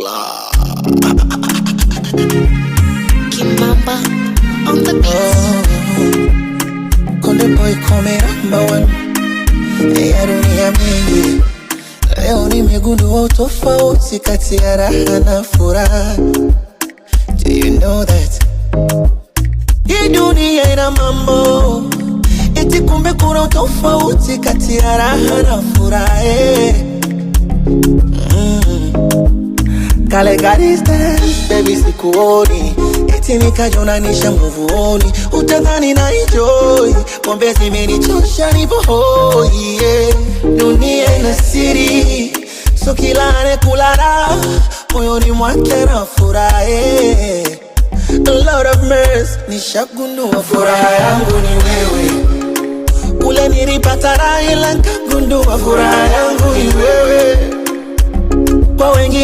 Allah. Kimamba on the beat. Konde boy come number one. Ya dunia mingi, leo nimegundua utofauti kati ya raha na furaha. Do you know that? Hii dunia ina mambo, eti kumbe kuna utofauti kati ya raha na furaha. Kale ka distance, baby sikuoni, eti nikajonanisha nguvuoni. Utadhani na enjoy, pombe zimenichosha nipo hoi, yeah. Dunia ina siri, so kila anayekulala moyoni mwake na furaha. A lot of mercy, nishagundua furaha yangu ni wewe. Kule nilipata raha ila nikagundua furaha yangu ni wewe. Kwa wengi